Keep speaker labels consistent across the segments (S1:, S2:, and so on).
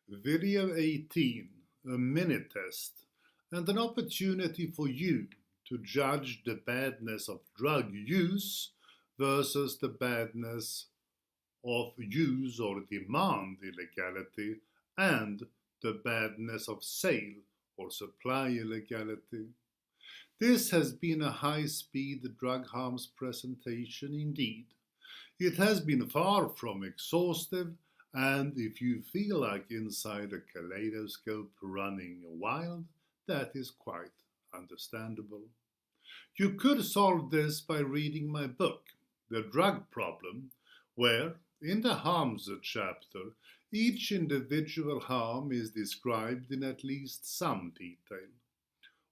S1: Video 18, a mini test, and an opportunity for you to judge the badness of drug use versus the badness of use or demand illegality and the badness of sale or supply illegality. This has been a high-speed drug harms presentation indeed. It has been far from exhaustive, and if you feel like inside a kaleidoscope running wild, that is quite understandable. You could solve this by reading my book, The Drug Problem, where, in the harms chapter, each individual harm is described in at least some detail.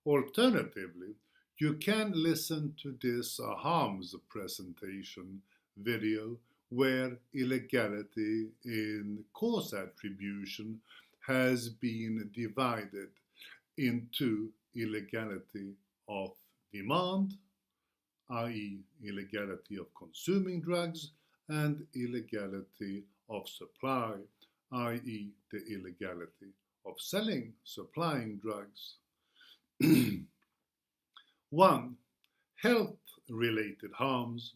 S1: Alternatively, you can listen to this harms presentation video where illegality in cause attribution has been divided into illegality of demand, i.e., illegality of consuming drugs, and illegality of supply, i.e., the illegality of selling, supplying drugs. 1. Health-related harms.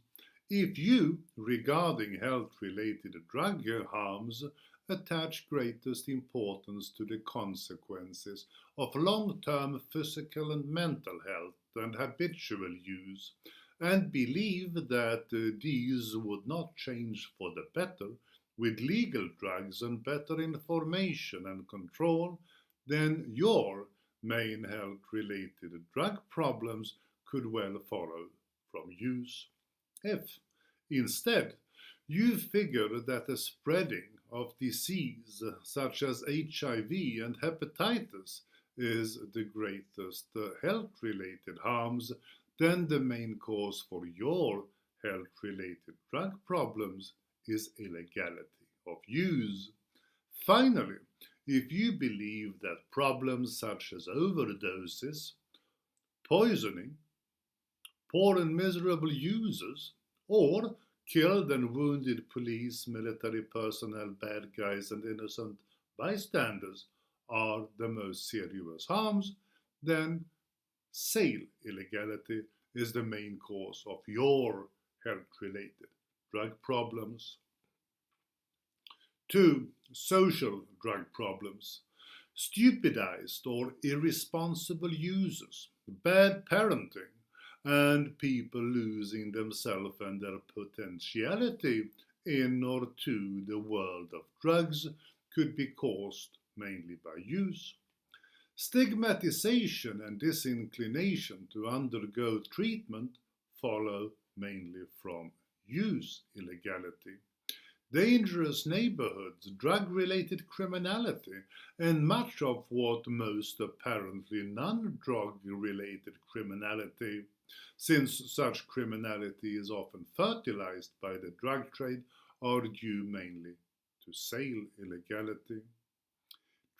S1: If you, regarding health-related drug harms, attach greatest importance to the consequences of long-term physical and mental health and habitual use, and believe that these would not change for the better with legal drugs and better information and control, then your main health-related drug problems could well follow from use. If, instead, you figure that the spreading of disease such as HIV and hepatitis is the greatest health-related harms, then the main cause for your health-related drug problems is illegality of use. Finally, if you believe that problems such as overdoses, poisoning, poor and miserable users, or killed and wounded police, military personnel, bad guys, and innocent bystanders are the most serious harms, then sale illegality is the main cause of your health-related drug problems. 2. Social drug problems. Stupidized or irresponsible users, bad parenting, and people losing themselves and their potentiality in or to the world of drugs could be caused mainly by use. Stigmatization and disinclination to undergo treatment follow mainly from use illegality. Dangerous neighborhoods, drug-related criminality, and much of what most apparently non-drug-related criminality, since such criminality is often fertilized by the drug trade, are due mainly to sale illegality.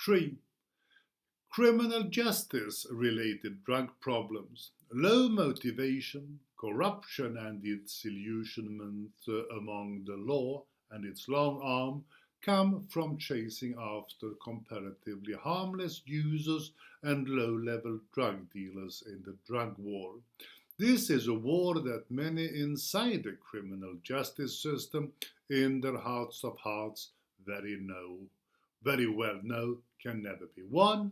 S1: 3. Criminal justice-related drug problems, low motivation, corruption and disillusionment among the law and its long arm come from chasing after comparatively harmless users and low-level drug dealers in the drug war. This is a war that many inside the criminal justice system, in their hearts of hearts, very well know can never be won,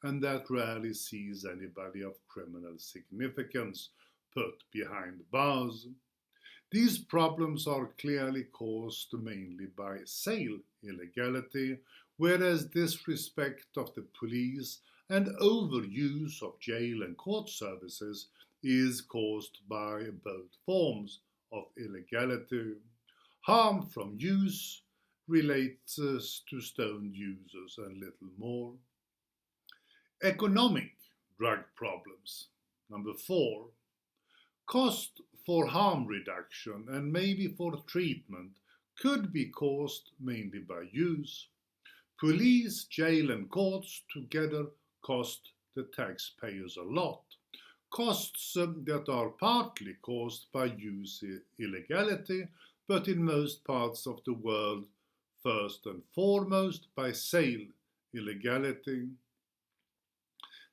S1: and that rarely sees anybody of criminal significance put behind bars. These problems are clearly caused mainly by sale illegality, whereas disrespect of the police and overuse of jail and court services is caused by both forms of illegality. Harm from use relates to stoned users and little more. Economic drug problems. Number 4. Cost for harm reduction and maybe for treatment could be caused mainly by use. Police, jail and courts together cost the taxpayers a lot. Costs that are partly caused by use illegality, but in most parts of the world first and foremost by sale illegality.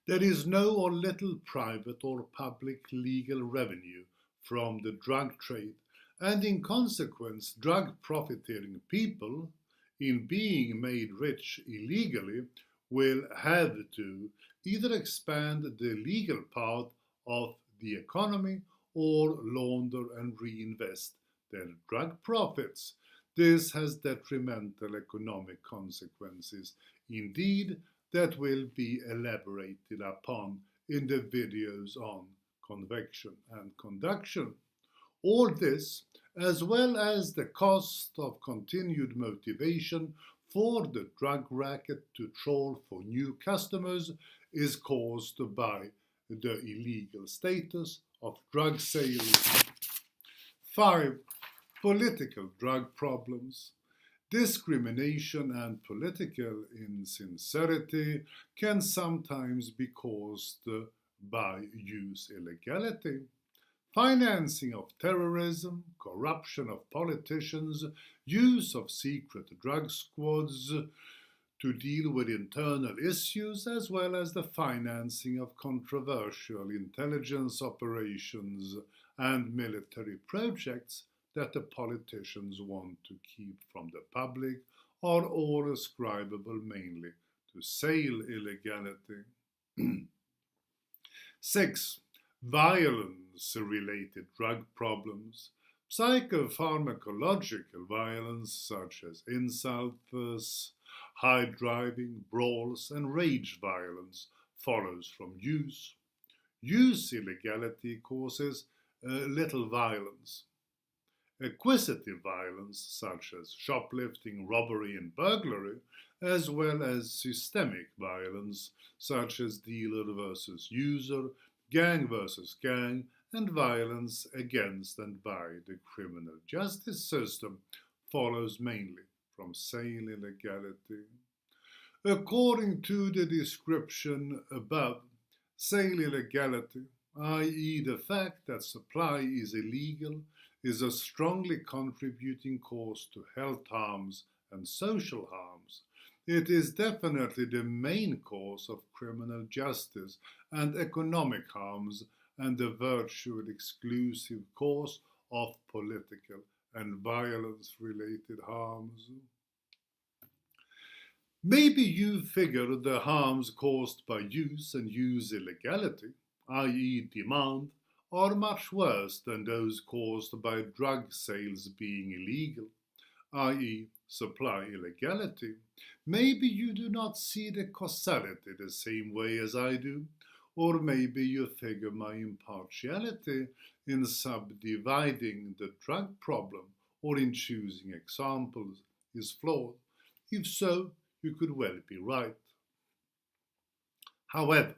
S1: There is no or little private or public legal revenue from the drug trade, and in consequence, drug profiteering people, in being made rich illegally, will have to either expand the legal part of the economy or launder and reinvest their drug profits. This has detrimental economic consequences indeed that will be elaborated upon in the videos on convection and conduction. All this, as well as the cost of continued motivation for the drug racket to trawl for new customers, is caused by the illegal status of drug sales. 5. Political drug problems. Discrimination and political insincerity can sometimes be caused by use illegality. Financing of terrorism, corruption of politicians, use of secret drug squads to deal with internal issues, as well as the financing of controversial intelligence operations and military projects that the politicians want to keep from the public, are all ascribable mainly to sale illegality. 6. Violence-related drug problems. Psychopharmacological violence such as insults, high driving, brawls, and rage violence follows from use. Use illegality causes little violence. Acquisitive violence such as shoplifting, robbery, and burglary, as well as systemic violence such as dealer versus user, gang versus gang, and violence against and by the criminal justice system follows mainly from sale illegality. According to the description above, sale illegality, i.e. the fact that supply is illegal, is a strongly contributing cause to health harms and social harms. It is definitely the main cause of criminal justice and economic harms, and the virtual exclusive cause of political and violence-related harms. Maybe you figure the harms caused by use and use illegality, i.e. demand, are much worse than those caused by drug sales being illegal, i.e. supply illegality. Maybe you do not see the causality the same way as I do, or maybe you figure my impartiality in subdividing the drug problem or in choosing examples is flawed. If so, you could well be right. However,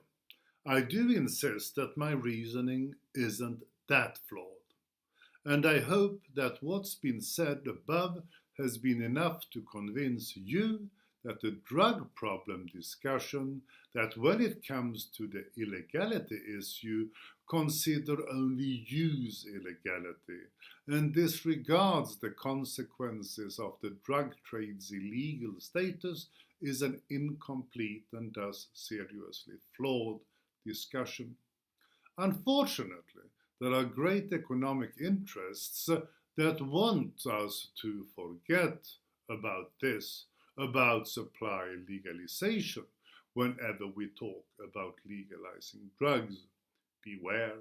S1: I do insist that my reasoning isn't that flawed, and I hope that what's been said above has been enough to convince you that the drug problem discussion, that when it comes to the illegality issue, consider only use illegality and disregards the consequences of the drug trade's illegal status, is an incomplete and thus seriously flawed discussion. Unfortunately, there are great economic interests that want us to forget about this, about supply legalization, whenever we talk about legalizing drugs. Beware.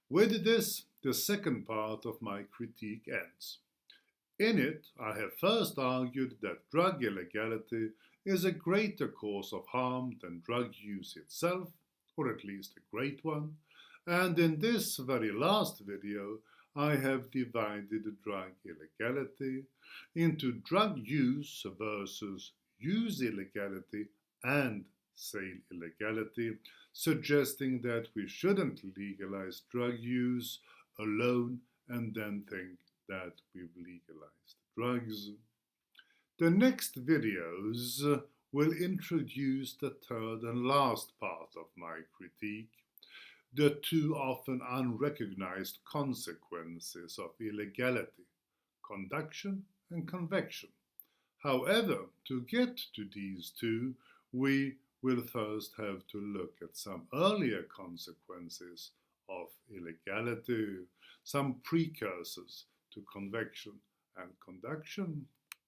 S1: With this, the second part of my critique ends. In it, I have first argued that drug illegality is a greater cause of harm than drug use itself, or at least a great one, and in this very last video, I have divided drug illegality into drug use versus use illegality and sale illegality, suggesting that we shouldn't legalize drug use alone and then think that we've legalized drugs. The next videos will introduce the third and last part of my critique, the too often unrecognized consequences of illegality, conduction and convection, However, to get to these two, we will first have to look at some earlier consequences of illegality, some precursors to convection and conduction.